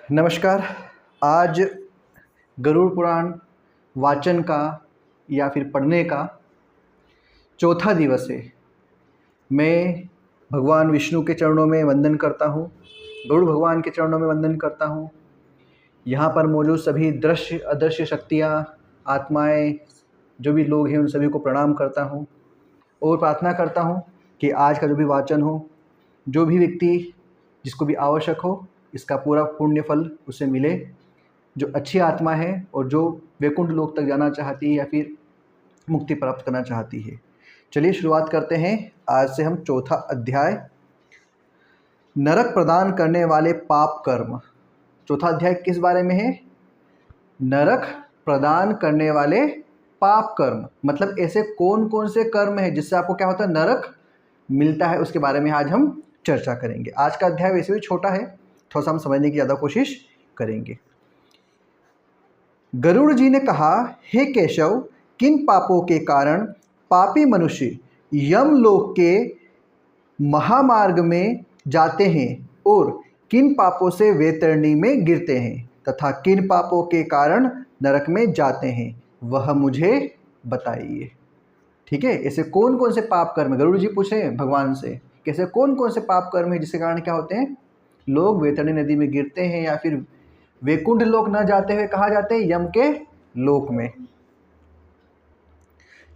नमस्कार। आज गरुड़ पुराण वाचन का या फिर पढ़ने का चौथा दिवस है। मैं भगवान विष्णु के चरणों में वंदन करता हूँ, गरुड़ भगवान के चरणों में वंदन करता हूँ। यहाँ पर मौजूद सभी दृश्य अदृश्य शक्तियाँ, आत्माएं, जो भी लोग हैं उन सभी को प्रणाम करता हूँ और प्रार्थना करता हूँ कि आज का जो भी वाचन हो, जो भी व्यक्ति जिसको भी आवश्यक हो, इसका पूरा पुण्य फल उसे मिले, जो अच्छी आत्मा है और जो वैकुंठ लोक तक जाना चाहती है या फिर मुक्ति प्राप्त करना चाहती है। चलिए शुरुआत करते हैं। आज से हम चौथा अध्याय, नरक प्रदान करने वाले पाप कर्म। चौथा अध्याय किस बारे में है? नरक प्रदान करने वाले पाप कर्म, मतलब ऐसे कौन कौन से कर्म हैं जिससे आपको क्या होता है, नरक मिलता है, उसके बारे में आज हम चर्चा करेंगे। आज का अध्याय वैसे भी छोटा है, थोड़ा सा हम समझने की ज़्यादा कोशिश करेंगे। गरुड़ जी ने कहा, हे केशव, किन पापों के कारण पापी मनुष्य यमलोक के महामार्ग में जाते हैं और किन पापों से वैतरणी में गिरते हैं तथा किन पापों के कारण नरक में जाते हैं, वह मुझे बताइए। ठीक है, ऐसे कौन कौन से पाप कर्म, गरुड़ जी पूछे भगवान से, कैसे कौन कौन से पाप कर्म है जिसके कारण क्या होते हैं, लोग वैतरणी नदी में गिरते हैं या फिर वैकुंठ लोक न जाते हुए कहाँ जाते हैं, यम के लोक में।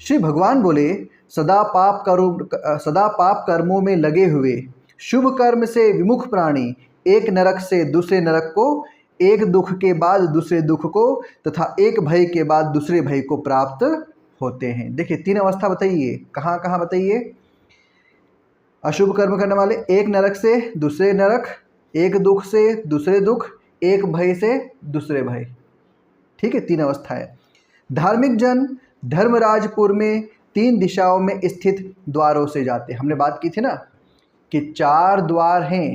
श्री भगवान बोले, सदा पाप कर्मों में लगे हुए शुभ कर्म से विमुख प्राणी एक नरक से दूसरे नरक को, एक दुख के बाद दूसरे दुख को तथा एक भय के बाद दूसरे भय को प्राप्त होते हैं। देखिए, तीन अवस्था बताइए, कहाँ कहाँ बताइए। अशुभ कर्म करने वाले एक नरक से दूसरे नरक, एक दुख से दूसरे दुख, एक भय से दूसरे भय। ठीक है, तीन अवस्था है। धार्मिक जन धर्मराजपुर में तीन दिशाओं में स्थित द्वारों से जाते हैं। हमने बात की थी ना कि चार द्वार हैं,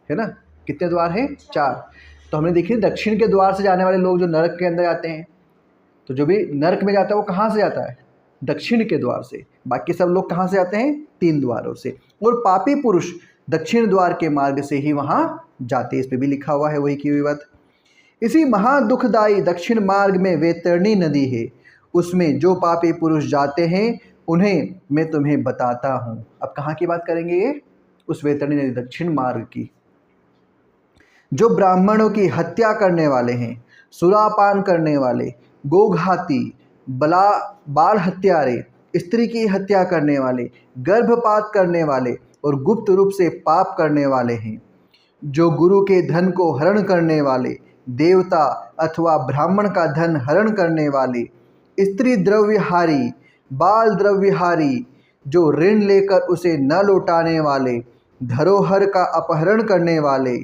है ना। कितने द्वार हैं? चार। तो हमने देखी दक्षिण के द्वार से जाने वाले लोग जो नरक के अंदर जाते हैं, तो जो भी नरक में जाता है वो कहाँ से जाता है? दक्षिण के द्वार से। बाकी सब लोग कहाँ से आते हैं? तीन द्वारों से। और पापी पुरुष दक्षिण द्वार के मार्ग से ही वहाँ जाते हैं। इस पर भी लिखा हुआ है वही की हुई बात। इसी महादुखदायी दक्षिण मार्ग में वैतरणी नदी है, उसमें जो पापी पुरुष जाते हैं उन्हें मैं तुम्हें बताता हूँ। अब कहाँ की बात करेंगे ये? उस वैतरणी नदी दक्षिण मार्ग की। जो ब्राह्मणों की हत्या करने वाले हैं, सुरापान करने वाले, गोघाती, बाल हत्यारे, स्त्री की हत्या करने वाले, गर्भपात करने वाले और गुप्त रूप से पाप करने वाले हैं, जो गुरु के धन को हरण करने वाले, देवता अथवा ब्राह्मण का धन हरण करने वाले, स्त्री द्रव्यहारी, बाल द्रव्यहारी, जो ऋण लेकर उसे न लौटाने वाले, धरोहर का अपहरण करने वाले,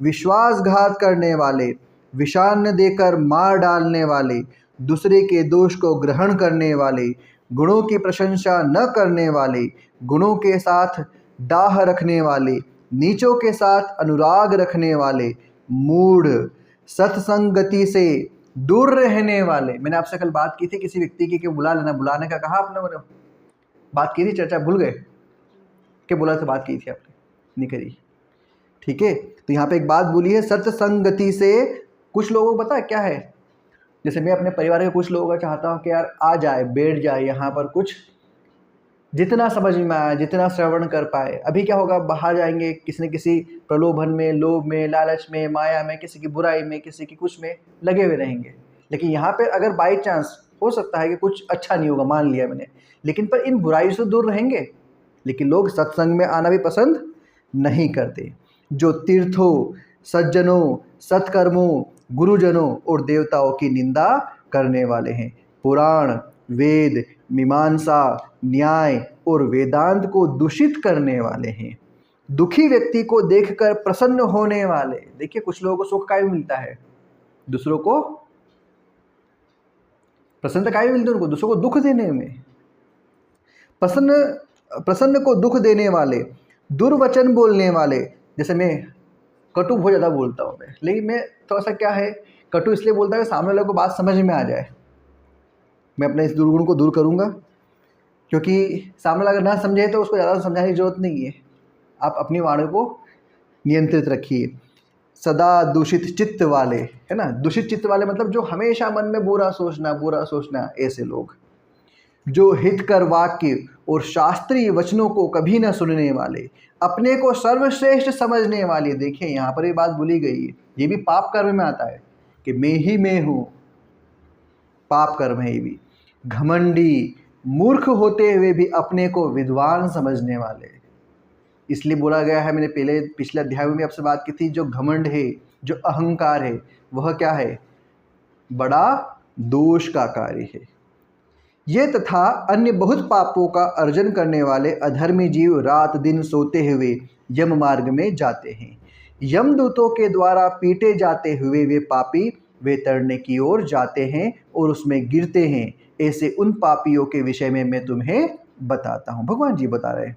विश्वासघात करने वाले, विषान्न देकर मार डालने वाले, दूसरे के दोष को ग्रहण करने वाले, गुणों की प्रशंसा न करने वाले, गुणों के साथ डाह रखने वाले, नीचों के साथ अनुराग रखने वाले, मूढ़, सत्संगति से दूर रहने वाले। मैंने आपसे कल बात की थी किसी व्यक्ति की कि बुला लेना, बुलाने का कहा आपने, मैंने बात की थी, चर्चा भूल गए क्या? बोला था, बात की थी आपने, नहीं करी। ठीक है, तो यहाँ पे एक बात बोली है, सत्संगति से। कुछ लोगों को पता है क्या है, जैसे मैं अपने परिवार के कुछ लोगों का चाहता हूँ कि यार आ जाए, बैठ जाए यहाँ पर, कुछ जितना समझ में आए, जितना श्रवण कर पाए। अभी क्या होगा, बाहर जाएंगे, किसी न किसी प्रलोभन में, लोभ में, लालच में, माया में, किसी की बुराई में, किसी की कुछ में लगे हुए रहेंगे। लेकिन यहाँ पर अगर बाई चांस हो सकता है कि कुछ अच्छा नहीं होगा, मान लिया मैंने, लेकिन पर इन बुराई से दूर रहेंगे। लेकिन लोग सत्संग में आना भी पसंद नहीं करते। जो तीर्थों, सज्जनों, सत्कर्मों, गुरुजनों और देवताओं की निंदा करने वाले हैं, पुराण, वेद, मीमांसा, न्याय और वेदांत को दूषित करने वाले हैं, दुखी व्यक्ति को देखकर प्रसन्न होने वाले। देखिए, कुछ लोगों को सुख का भी मिलता है, दूसरों को प्रसन्न का भी मिलता है, उनको दूसरों को दुख देने में। प्रसन्न को दुख देने वाले, दुर्वचन बोलने वाले। जैसे मैं कटु बहुत ज़्यादा बोलता हूँ मैं, लेकिन मैं थोड़ा सा क्या है, कटु इसलिए बोलता है कि सामने वाले को बात समझ में आ जाए। मैं अपने इस दुर्गुण को दूर करूँगा, क्योंकि सामने वाला अगर ना समझे तो उसको ज़्यादा समझाने की जरूरत नहीं है। आप अपनी वाणी को नियंत्रित रखिए। सदा दूषित चित्त वाले, है ना, दूषित चित्त वाले मतलब जो हमेशा मन में बुरा सोचना, ऐसे लोग। जो हितकर वाक्य और शास्त्रीय वचनों को कभी न सुनने वाले, अपने को सर्वश्रेष्ठ समझने वाले। देखिए यहाँ पर ये बात भूली गई है, ये भी पाप कर्म में आता है कि मैं ही मैं हूँ, पाप कर्म है ये भी। घमंडी, मूर्ख होते हुए भी अपने को विद्वान समझने वाले। इसलिए बोला गया है, मैंने पिछले अध्याय में भी आपसे बात की थी, जो घमंड है, जो अहंकार है, वह क्या है, बड़ा दोष का कार्य है। ये तथा अन्य बहुत पापों का अर्जन करने वाले अधर्मी जीव रात दिन सोते हुए यम मार्ग में जाते हैं। यमदूतों के द्वारा पीटे जाते हुए वे पापी वे तरने की ओर जाते हैं और उसमें गिरते हैं। ऐसे उन पापियों के विषय में मैं तुम्हें बताता हूँ। भगवान जी बता रहे हैं,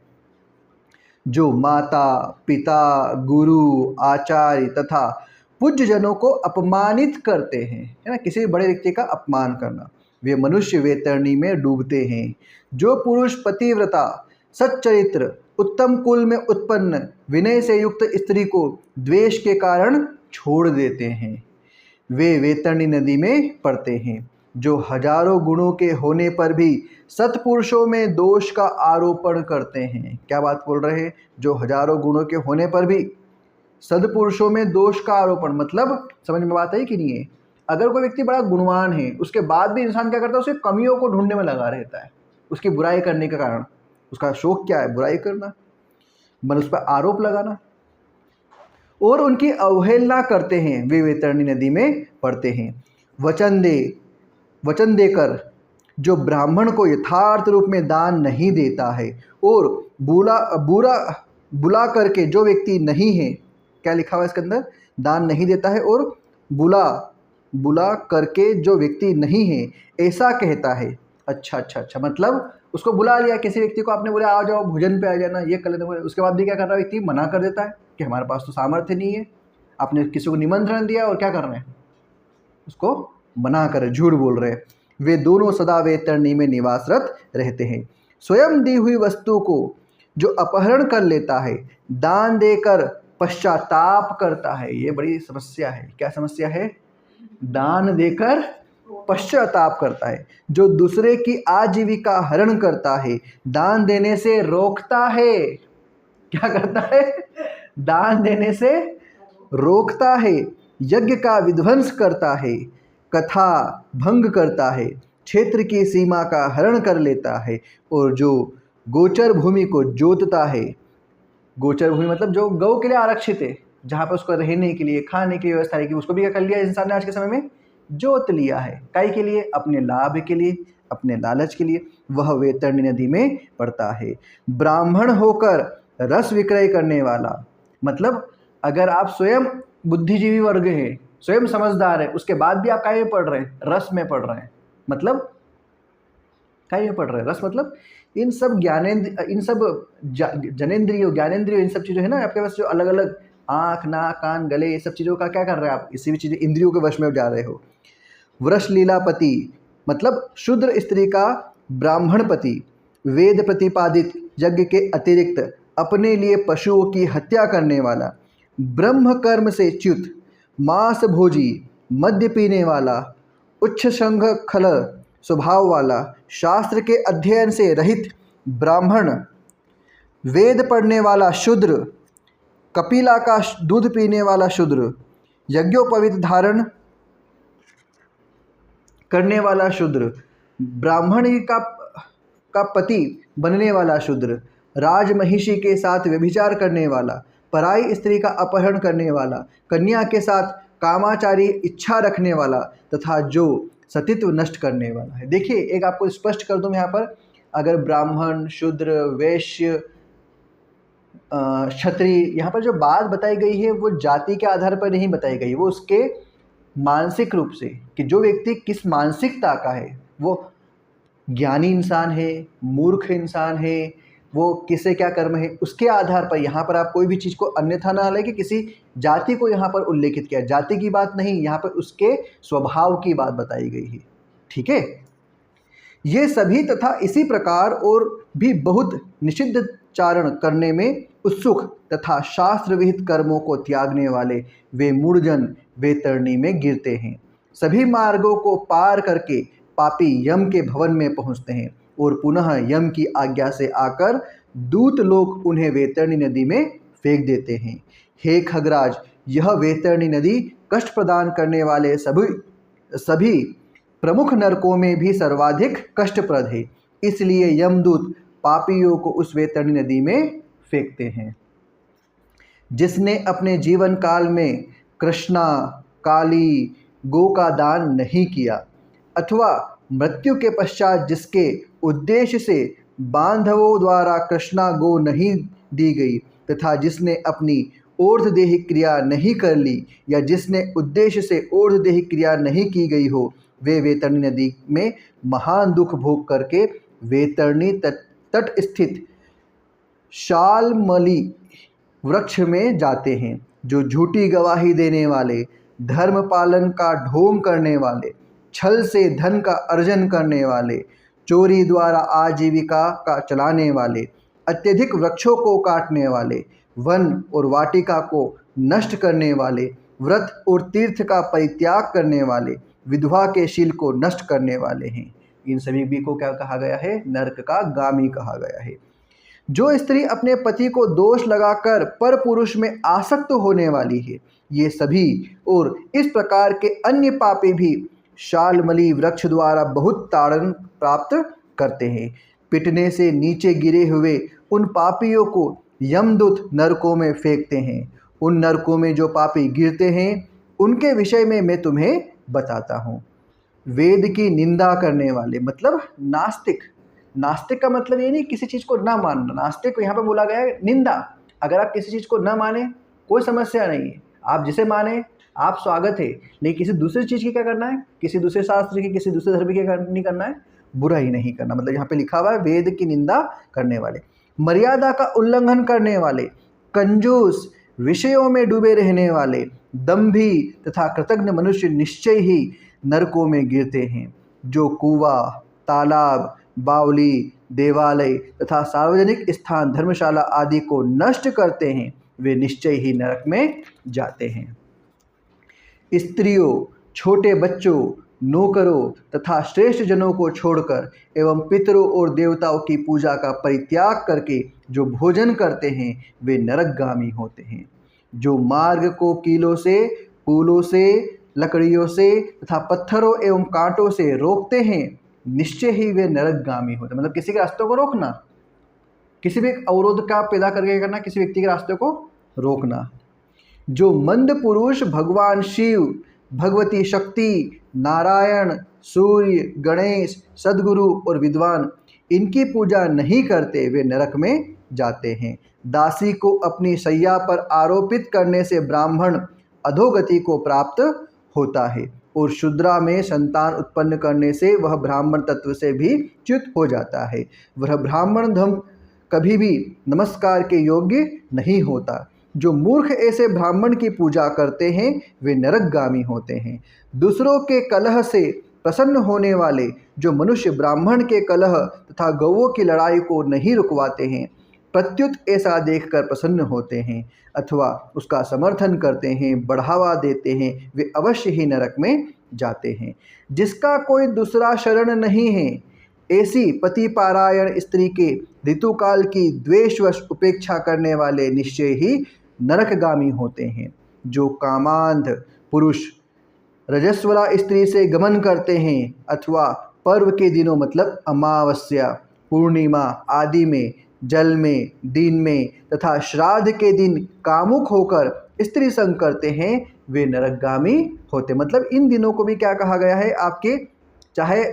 जो माता पिता गुरु आचार्य तथा पूज्य जनों को अपमानित करते हैं, है ना, किसी बड़े व्यक्ति का अपमान करना, वे मनुष्य वेतरणी में डूबते हैं। जो पुरुष पतिव्रता सच्चरित्र उत्तम कुल में उत्पन्न विनय से युक्त स्त्री को द्वेष के कारण छोड़ देते हैं, वे वेतरणी नदी में पड़ते हैं। जो हजारों गुणों के होने पर भी सत्पुरुषों में दोष का आरोपण करते हैं। क्या बात बोल रहे हैं, जो हजारों गुणों के होने पर भी सदपुरुषों में दोष का आरोपण, मतलब समझ में बात है कि नहीं है। अगर कोई व्यक्ति बड़ा गुणवान है, उसके बाद भी इंसान क्या करता है, उसके कमियों को ढूंढने में लगा रहता है, उसकी बुराई करने के कारण। उसका शौक क्या है, बुराई करना, उस पर आरोप लगाना, और उनकी अवहेलना करते हैं, वे वेतरणी नदी में पड़ते हैं। वचन देकर जो ब्राह्मण को यथार्थ रूप में दान नहीं देता है, और बुला करके जो व्यक्ति नहीं है, क्या लिखा हुआ है इसके अंदर, दान नहीं देता है और बुला करके जो व्यक्ति नहीं है ऐसा कहता है। अच्छा, मतलब उसको बुला लिया, किसी व्यक्ति को आपने बोला आ जाओ भोजन पे आ जाना, ये कर लेते, उसके बाद भी क्या कर रहा है व्यक्ति, मना कर देता है कि हमारे पास तो सामर्थ्य नहीं है। आपने किसी को निमंत्रण दिया और क्या कर रहे हैं, उसको मना कर, झूठ बोल रहे हैं। वे दोनों सदा वेतरणी में निवासरत रहते हैं। स्वयं दी हुई वस्तु को जो अपहरण कर लेता है, दान देकर पश्चाताप करता है। ये बड़ी समस्या है। क्या समस्या है, दान देकर पश्चाताप करता है। जो दूसरे की आजीविका हरण करता है, दान देने से रोकता है। क्या करता है, दान देने से रोकता है। यज्ञ का विध्वंस करता है, कथा भंग करता है, क्षेत्र की सीमा का हरण कर लेता है, और जो गोचर भूमि को जोतता है, गोचर भूमि मतलब जो गौ के लिए आरक्षित है, जहाँ पर उसको रहने के लिए खाने की व्यवस्था है, कि उसको भी क्या कर लिया इंसान ने आज के समय में, जोत लिया है। काई के लिए, अपने लाभ के लिए, अपने लालच के लिए, वह वेतरणी नदी में पड़ता है। ब्राह्मण होकर रस विक्रय करने वाला, मतलब अगर आप स्वयं बुद्धिजीवी वर्ग हैं, स्वयं समझदार है, उसके बाद भी आप काय में पढ़ रहे हैं, रस में पढ़ रहे हैं, मतलब काय में पढ़ रहे हैं, रस मतलब इन सब जनेंद्रियों ज्ञानेंद्रियों, इन सब चीज़ों है ना आपके पास, जो अलग अलग आँख नाक कान गले, ये सब चीज़ों का क्या कर रहे हैं आप, इसी भी चीज़ें इंद्रियों के वश में जा रहे हो। वृष लीलापति मतलब शूद्र स्त्री का ब्राह्मण पति, वेद प्रतिपादित यज्ञ के अतिरिक्त अपने लिए पशुओं की हत्या करने वाला, ब्रह्म कर्म से च्युत, मांस भोजी, मद्य पीने वाला, उच्च संघ खल स्वभाव वाला, शास्त्र के अध्ययन से रहित ब्राह्मण, वेद पढ़ने वाला शूद्र, कपिला का दूध पीने वाला शूद्र, यज्ञोपवीत धारण करने वाला शूद्र, ब्राह्मण का पति बनने वाला शूद्र, राजमहिषी के साथ व्यभिचार करने वाला, पराई स्त्री का अपहरण करने वाला, कन्या के साथ कामाचारी इच्छा रखने वाला, तथा जो सतीत्व नष्ट करने वाला है। देखिए एक आपको स्पष्ट कर दूं यहाँ पर, अगर ब्राह्मण शूद्र वैश्य क्षत्रिय, यहाँ पर जो बात बताई गई है वो जाति के आधार पर नहीं बताई गई, वो उसके मानसिक रूप से, कि जो व्यक्ति किस मानसिकता का है, वो ज्ञानी इंसान है, मूर्ख इंसान है, वो किसे क्या कर्म है, उसके आधार पर यहाँ पर आप कोई भी चीज़ को अन्यथा ना लें कि किसी जाति को यहाँ पर उल्लेखित किया। जाति की बात नहीं, यहाँ पर उसके स्वभाव की बात बताई गई है। ठीक है, ये सभी तथा इसी प्रकार और भी बहुत निषिद्ध चारण करने में उत्सुक तथा शास्त्र विहित कर्मों को त्यागने वाले वे मूढ़जन वैतरणी में गिरते हैं। सभी मार्गों को पार करके पापी यम के भवन में पहुंचते हैं और पुनः यम की आज्ञा से आकर दूत लोग उन्हें वैतरणी नदी में फेंक देते हैं। हे खगराज, यह वैतरणी नदी कष्ट प्रदान करने वाले सभी प्रमुख नरकों में भी सर्वाधिक कष्टप्रद है, इसलिए यमदूत पापियों को उस वैतरणी नदी में फेंकते हैं। जिसने अपने जीवन काल में कृष्णा, काली, गो का दान नहीं किया अथवा मृत्यु के पश्चात जिसके उद्देश्य से बांधवों द्वारा कृष्णा गो नहीं दी गई तथा जिसने अपनी ओर्धदेहिक क्रिया नहीं कर ली या जिसने उद्देश्य से ओर्धदेहिक क्रिया नहीं की गई हो, वे वैतरणी नदी में महान दुख भोग करके वैतरणी तट स्थित शालमली वृक्ष में जाते हैं। जो झूठी गवाही देने वाले, धर्म पालन का ढोंग करने वाले, छल से धन का अर्जन करने वाले, चोरी द्वारा आजीविका का चलाने वाले, अत्यधिक वृक्षों को काटने वाले, वन और वाटिका को नष्ट करने वाले, व्रत और तीर्थ का परित्याग करने वाले, विधवा के शील को नष्ट करने वाले हैं। इन सभी भी को क्या कहा गया है? नरक का गामी कहा गया है। जो स्त्री अपने पति को दोष लगाकर पर पुरुष में आसक्त होने वाली है, ये सभी और इस प्रकार के अन्य पापी भी शालमली वृक्ष द्वारा बहुत ताड़न प्राप्त करते हैं। पिटने से नीचे गिरे हुए उन पापियों को यमदूत नरकों में फेंकते हैं। उन नरकों में जो पापी गिरते हैं उनके विषय में मैं तुम्हें बताता हूँ। वेद की निंदा करने वाले, मतलब नास्तिक। नास्तिक का मतलब ये नहीं किसी चीज़ को ना मानना। नास्तिक को यहाँ पर बोला गया है निंदा। अगर आप किसी चीज़ को ना माने कोई समस्या नहीं है, आप जिसे माने आप स्वागत है, लेकिन किसी दूसरी चीज़ की क्या करना है? किसी दूसरे शास्त्र की, किसी दूसरे धर्म की नहीं करना है, बुरा ही नहीं करना। मतलब यहाँ पे लिखा हुआ है वेद की निंदा करने वाले, मर्यादा का उल्लंघन करने वाले, कंजूस, विषयों में डूबे रहने वाले, दंभी तथा कृतज्ञ मनुष्य निश्चय ही नरकों में गिरते हैं। जो कुआं, तालाब, बावली, देवालय तथा सार्वजनिक स्थान, धर्मशाला आदि को नष्ट करते हैं, वे निश्चय ही नरक में जाते हैं। स्त्रियों, छोटे बच्चों, नौकरों तथा श्रेष्ठ जनों को छोड़कर एवं पितरों और देवताओं की पूजा का परित्याग करके जो भोजन करते हैं, वे नरकगामी होते हैं। जो मार्ग को कीलों से, पुलों से, लकड़ियों से तथा पत्थरों एवं कांटों से रोकते हैं, निश्चय ही वे नरकगामी होते हैं। मतलब किसी के रास्तों को रोकना, किसी भी अवरोध का पैदा करके करना, किसी व्यक्ति के रास्ते को रोकना। जो मंद पुरुष भगवान शिव, भगवती शक्ति, नारायण, सूर्य, गणेश, सद्गुरु और विद्वान इनकी पूजा नहीं करते, वे नरक में जाते हैं। दासी को अपनी शैया पर आरोपित करने से ब्राह्मण अधोगति को प्राप्त होता है और शूद्रा में संतान उत्पन्न करने से वह ब्राह्मण तत्व से भी च्युत हो जाता है। वह ब्राह्मण धर्म कभी भी नमस्कार के योग्य नहीं होता। जो मूर्ख ऐसे ब्राह्मण की पूजा करते हैं, वे नरकगामी होते हैं। दूसरों के कलह से प्रसन्न होने वाले जो मनुष्य ब्राह्मण के कलह तथा गौओं की लड़ाई को नहीं रुकवाते हैं, प्रत्युत ऐसा देखकर प्रसन्न होते हैं अथवा उसका समर्थन करते हैं, बढ़ावा देते हैं, वे अवश्य ही नरक में जाते हैं। जिसका कोई दूसरा शरण नहीं है, ऐसी पतिपारायण स्त्री के ऋतुकाल की द्वेषवश उपेक्षा करने वाले निश्चय ही नरकगामी होते हैं। जो कामांध पुरुष रजस्वला स्त्री से गमन करते हैं अथवा पर्व के दिनों, मतलब अमावस्या, पूर्णिमा आदि में, जल में, दिन में तथा श्राद्ध के दिन कामुक होकर स्त्री संग करते हैं, वे नरकगामी होते। मतलब इन दिनों को भी क्या कहा गया है? आपके चाहे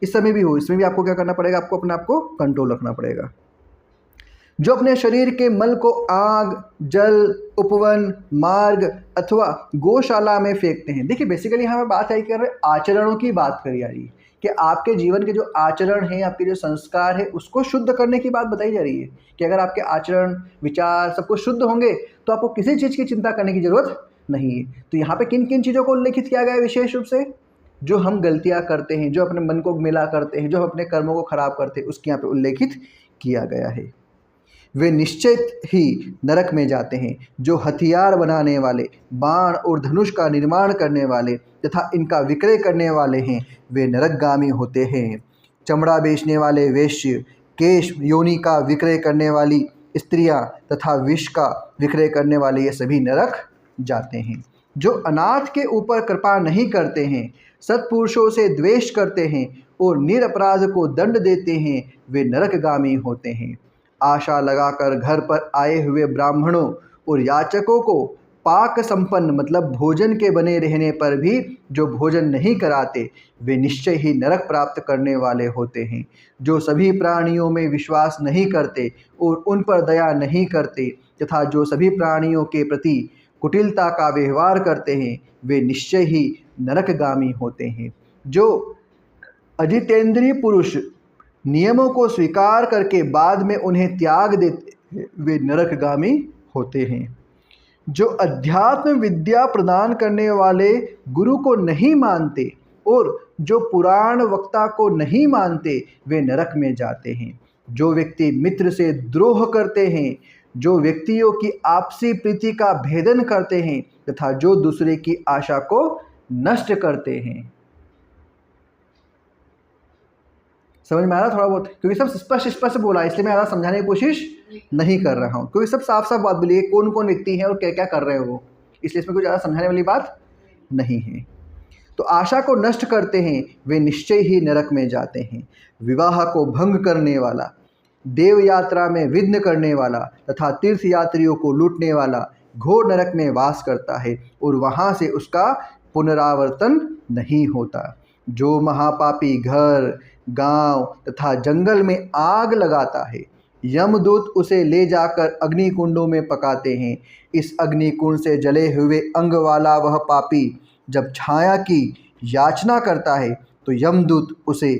इस समय भी हो, इसमें भी आपको क्या करना पड़ेगा? आपको अपने आप को कंट्रोल रखना पड़ेगा। जो अपने शरीर के मल को आग, जल, उपवन, मार्ग अथवा गौशाला में फेंकते हैं। देखिए बेसिकली यहाँ पे बात है, कर रहे आचरणों की बात करी जा रही है कि आपके जीवन के जो आचरण हैं, आपके जो संस्कार है, उसको शुद्ध करने की बात बताई जा रही है कि अगर आपके आचरण, विचार सब कुछ शुद्ध होंगे तो आपको किसी चीज़ की चिंता करने की जरूरत नहीं है। तो यहाँ पे किन किन चीज़ों को उल्लेखित किया गया है? विशेष रूप से जो हम गलतियाँ करते हैं, जो अपने मन को मिला करते हैं, जो हम अपने कर्मों को खराब करते हैं, उसके यहाँ पे उल्लेखित किया गया है। वे निश्चित ही नरक में जाते हैं। जो हथियार बनाने वाले, बाण और धनुष का निर्माण करने वाले तथा इनका विक्रय करने वाले हैं, वे नरकगामी होते हैं। चमड़ा बेचने वाले वेश्य, केश योनि का विक्रय करने वाली स्त्रियां तथा विष का विक्रय करने वाले, ये सभी नरक जाते हैं। जो अनाथ के ऊपर कृपा नहीं करते हैं, सत्पुरुषों से द्वेष करते हैं और निरपराध को दंड देते हैं, वे नरकगामी होते हैं। आशा लगाकर घर पर आए हुए ब्राह्मणों और याचकों को पाक संपन्न मतलब भोजन के बने रहने पर भी जो भोजन नहीं कराते, वे निश्चय ही नरक प्राप्त करने वाले होते हैं। जो सभी प्राणियों में विश्वास नहीं करते और उन पर दया नहीं करते तथा जो सभी प्राणियों के प्रति कुटिलता का व्यवहार करते हैं, वे निश्चय ही नरकगामी होते हैं। जो अजितेंद्रिय पुरुष नियमों को स्वीकार करके बाद में उन्हें त्याग देते हैं, वे नरकगामी होते हैं। जो अध्यात्म विद्या प्रदान करने वाले गुरु को नहीं मानते और जो पुराण वक्ता को नहीं मानते, वे नरक में जाते हैं। जो व्यक्ति मित्र से द्रोह करते हैं, जो व्यक्तियों की आपसी प्रीति का भेदन करते हैं तथा जो दूसरे की आशा को नष्ट करते हैं। समझ में आ रहा थोड़ा बहुत? क्योंकि सब स्पष्ट स्पष्ट बोला, इसलिए मैं ज़्यादा समझाने की कोशिश नहीं कर रहा हूँ, क्योंकि सब साफ साफ बात बोली कौन कौन व्यक्ति हैं और क्या क्या कर रहे हो वो, इसलिए इसमें कुछ ज़्यादा समझाने वाली बात नहीं है। तो आशा को नष्ट करते हैं, वे निश्चय ही नरक में जाते हैं। विवाह को भंग करने वाला, देव यात्रा में विघ्न करने वाला तथा तीर्थ यात्रियों को लूटने वाला घोर नरक में वास करता है और वहाँ से उसका पुनरावर्तन नहीं होता। जो महापापी घर, गांव तथा जंगल में आग लगाता है, यमदूत उसे ले जाकर अग्निकुंडों में पकाते हैं। इस अग्निकुंड से जले हुए अंग वाला वह पापी जब छाया की याचना करता है तो यमदूत उसे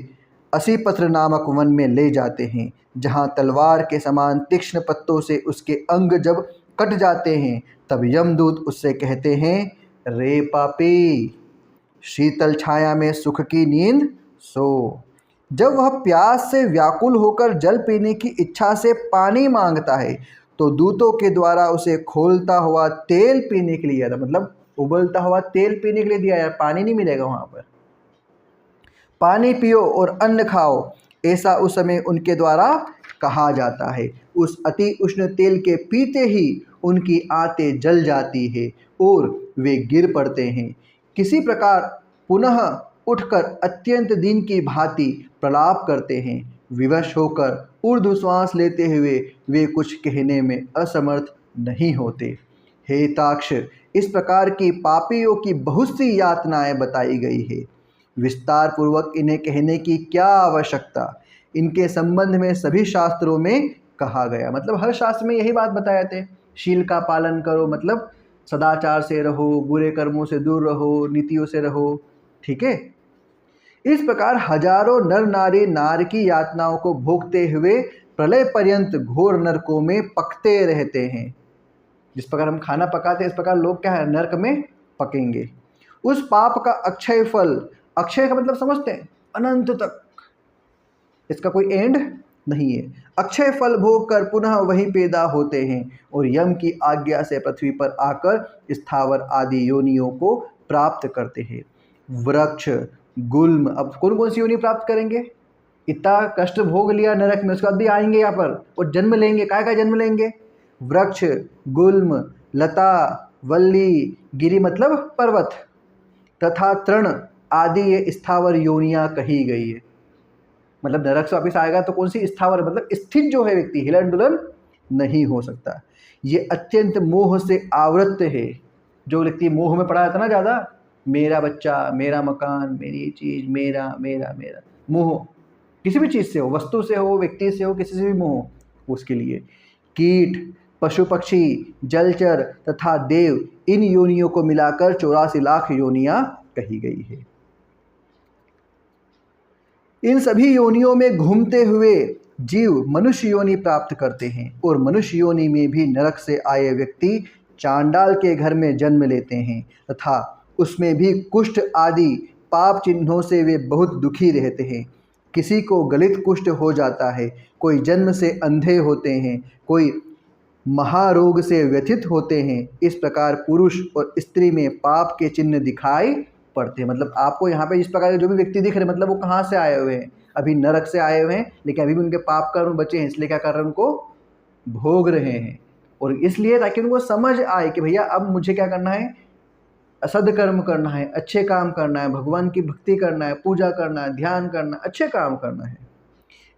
असीपत्र नामक वन में ले जाते हैं, जहाँ तलवार के समान तीक्ष्ण पत्तों से उसके अंग जब कट जाते हैं, तब यमदूत उससे कहते हैं, रे पापी, शीतल छाया में सुख की नींद सो। जब वह प्यास से व्याकुल होकर जल पीने की इच्छा से पानी मांगता है, तो दूतों के द्वारा उसे खोलता हुआ तेल पीने के लिए दिया था, मतलब उबलता हुआ तेल पीने के लिए दिया यार, पानी नहीं मिलेगा वहाँ पर। पानी पियो और अन्न खाओ, ऐसा उस समय उनके द्वारा कहा जाता है। उस अति उष्ण तेल के पीते ही उनकी आंतें जल जाती है और वे गिर पड़ते हैं। किसी प्रकार पुनः उठकर अत्यंत दिन की भांति प्रलाप करते हैं। विवश होकर ऊर्ध्व श्वास लेते हुए वे कुछ कहने में असमर्थ नहीं होते। हे ताक्ष, इस प्रकार की पापियों की बहुत सी यातनाएं बताई गई है। विस्तार पूर्वक इन्हें कहने की क्या आवश्यकता, इनके संबंध में सभी शास्त्रों में कहा गया। मतलब हर शास्त्र में यही बात बताए थे, शील का पालन करो, मतलब सदाचार से रहो, बुरे कर्मों से दूर रहो, नीतियों से रहो, ठीक है। इस प्रकार हजारों नर नारी नार की यातनाओं को भोगते हुए प्रलय पर्यंत घोर नरकों में पकते रहते हैं। जिस प्रकार हम खाना पकाते हैं, इस प्रकार लोग क्या है, नरक में पकेंगे। उस पाप का अक्षय फल, अक्षय का मतलब समझते हैं, अनंत तक, इसका कोई एंड नहीं है। अक्षय फल भोग कर पुनः वही पैदा होते हैं और यम की आज्ञा से पृथ्वी पर आकर स्थावर आदि योनियों को प्राप्त करते हैं। वृक्ष, गुल्म, अब कौन कौन सी योनि प्राप्त करेंगे? इतना कष्ट भोग लिया नरक में, उसके बाद भी आएंगे यहाँ पर और जन्म लेंगे। काय जन्म लेंगे? वृक्ष, गुल्म, लता, वल्ली, गिरी मतलब पर्वत, तथा तृण आदि ये स्थावर योनियाँ कही गई है। मतलब नरक से वापिस आएगा तो कौन सी स्थावर, मतलब स्थित जो है व्यक्ति, हिलन डुलन नहीं हो सकता। ये अत्यंत मोह से आवृत है। जो व्यक्ति मोह में पड़ा रहता ना ज़्यादा, मेरा बच्चा, मेरा मकान, मेरी चीज़, मेरा मेरा मेरा, मोह किसी भी चीज़ से हो, वस्तु से हो, व्यक्ति से हो, किसी से भी मोह, उसके लिए कीट, पशु पक्षी, जलचर तथा देव, इन योनियों को मिलाकर 84 लाख योनियाँ कही गई है। इन सभी योनियों में घूमते हुए जीव मनुष्य योनि प्राप्त करते हैं और मनुष्य योनि में भी नरक से आए व्यक्ति चांडाल के घर में जन्म लेते हैं तथा उसमें भी कुष्ठ आदि पाप चिन्हों से वे बहुत दुखी रहते हैं। किसी को गलित कुष्ठ हो जाता है, कोई जन्म से अंधे होते हैं, कोई महारोग से व्यथित होते हैं। इस प्रकार पुरुष और स्त्री में पाप के चिन्ह दिखाई पड़ते हैं। मतलब आपको यहाँ पे इस प्रकार के जो भी व्यक्ति दिख रहे हैं, मतलब वो कहाँ से आए हुए हैं? अभी नरक से आए हुए हैं, लेकिन अभी भी उनके पाप कर्म बचे हैं, इसलिए क्या कर रहे हैं? उनको भोग रहे हैं। और इसलिए ताकि उनको समझ आए कि भैया अब मुझे क्या करना है, असद कर्म करना है, अच्छे काम करना है, भगवान की भक्ति करना है, पूजा करना है, ध्यान करना, अच्छे काम करना है।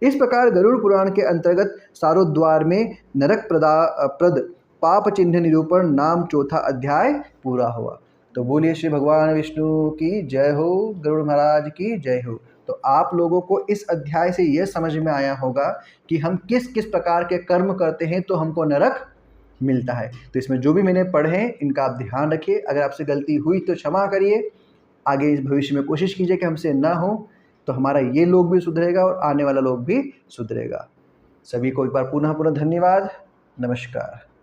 इस प्रकार गरुड़ पुराण के अंतर्गत सारोद्वार में नरक प्रद पाप चिन्ह निरूपण नाम चौथा अध्याय पूरा हुआ। तो बोलिए श्री भगवान विष्णु की जय हो, गरुड़ महाराज की जय हो। तो आप लोगों को इस अध्याय से यह समझ में आया होगा कि हम किस किस प्रकार के कर्म करते हैं तो हमको नरक मिलता है। तो इसमें जो भी मैंने पढ़े हैं इनका आप ध्यान रखिए। अगर आपसे गलती हुई तो क्षमा करिए। आगे इस भविष्य में कोशिश कीजिए कि हमसे ना हो, तो हमारा ये लोग भी सुधरेगा और आने वाला लोग भी सुधरेगा। सभी को एक बार पुनः धन्यवाद। नमस्कार।